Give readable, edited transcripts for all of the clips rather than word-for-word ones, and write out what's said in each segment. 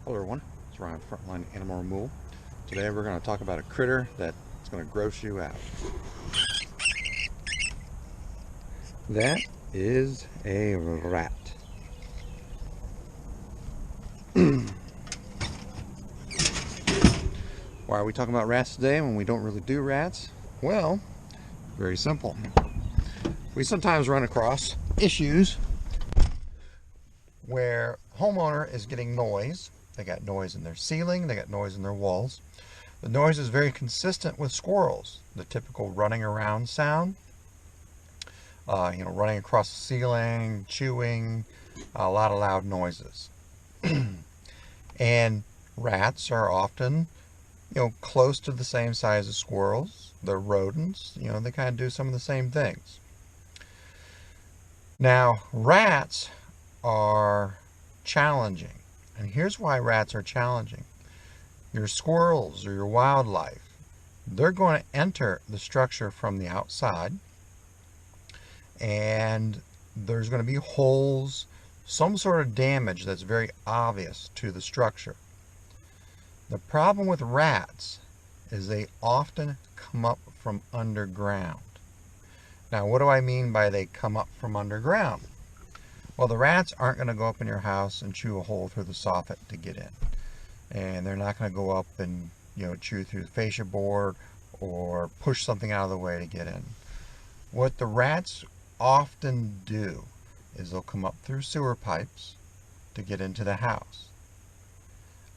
Hello everyone, it's Ryan, Frontline Animal Removal. Today we're going to talk about a critter that's going to gross you out. That is a rat. Why are we talking about rats today when we don't really do rats? Well, very simple. We sometimes run across issues where homeowner is getting noise. They got noise in their ceiling, they got noise in their walls. The noise is very consistent with squirrels. The typical running around sound, running across the ceiling, chewing, a lot of loud noises. And rats are often, close to the same size as squirrels. They're rodents, they kind of do some of the same things. Now, rats are challenging. And here's why rats are challenging. Your squirrels or your wildlife, they're going to enter the structure from the outside, and there's going to be holes, some sort of damage that's very obvious to the structure. The problem with rats is they often come up from underground. Now, what do I mean by they come up from underground? Well, the rats aren't going to go up in your house and chew a hole through the soffit to get in. And they're not going to go up and, chew through the fascia board or push something out of the way to get in. What the rats often do is they'll come up through sewer pipes to get into the house.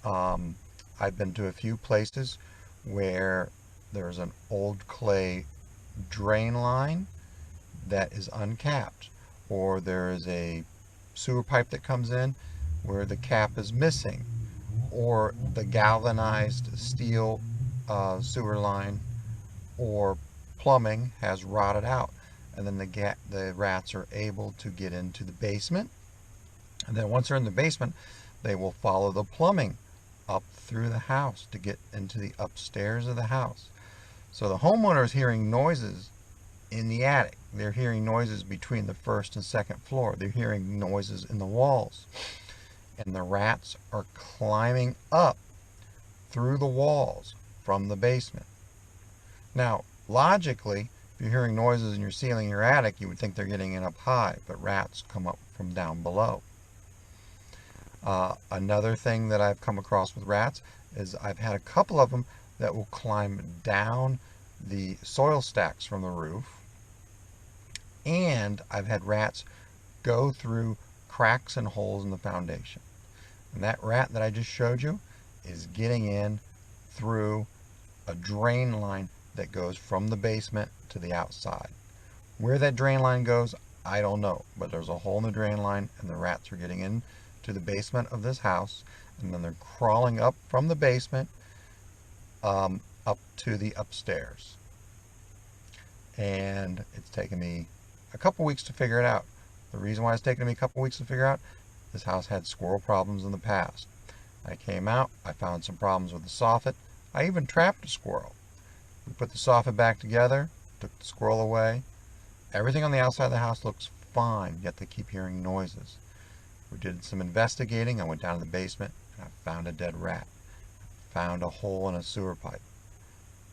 I've been to a few places where there's an old clay drain line that is uncapped, or there is a sewer pipe that comes in where the cap is missing, or the galvanized steel sewer line or plumbing has rotted out, and then the rats are able to get into the basement. And then once they're in the basement, they will follow the plumbing up through the house to get into the upstairs of the house. So the homeowner is hearing noises in the attic. They're hearing noises between the first and second floor. They're hearing noises in the walls. And the rats are climbing up through the walls from the basement. Now, logically, if you're hearing noises in your ceiling, your attic, you would think they're getting in up high, but rats come up from down below. Another thing that I've come across with rats is I've had a couple of them that will climb down the soil stacks from the roof, and I've had rats go through cracks and holes in the foundation. And that rat that I just showed you is getting in through a drain line that goes from the basement to the outside. Where that drain line goes, I don't know, but there's a hole in the drain line, and the rats are getting in to the basement of this house, and then they're crawling up from the basement up to the upstairs. And it's taken me a couple weeks to figure it out. The reason why it's taken me a couple weeks to figure out, this house had squirrel problems in the past. I came out, I found some problems with the soffit. I even trapped a squirrel. We put the soffit back together, took the squirrel away. Everything on the outside of the house looks fine, yet they keep hearing noises. We did some investigating. I went down to the basement and I found a dead rat. Found a hole in a sewer pipe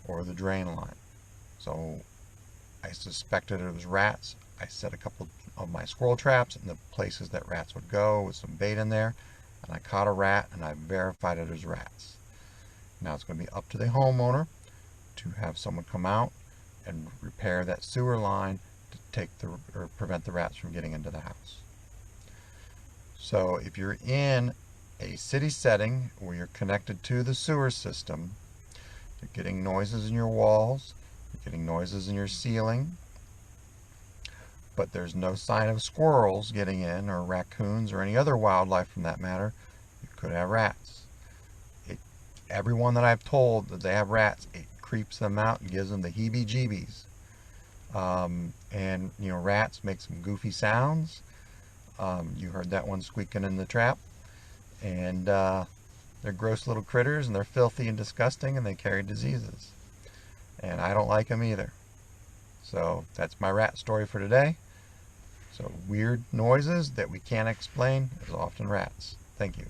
or the drain line. So I suspected it was rats. I set a couple of my squirrel traps in the places that rats would go with some bait in there, and I caught a rat, and I verified it as rats. Now it's going to be up to the homeowner to have someone come out and repair that sewer line to prevent the rats from getting into the house. So if you're in a city setting where you're connected to the sewer system, you're getting noises in your walls, you're getting noises in your ceiling, but there's no sign of squirrels getting in, or raccoons, or any other wildlife from that matter, you could have rats. Everyone that I've told that they have rats, it creeps them out and gives them the heebie-jeebies. Rats make some goofy sounds. You heard that one squeaking in the trap. And they're gross little critters, and they're filthy and disgusting, and they carry diseases. And I don't like them either. So that's my rat story for today. So weird noises that we can't explain is often rats. Thank you.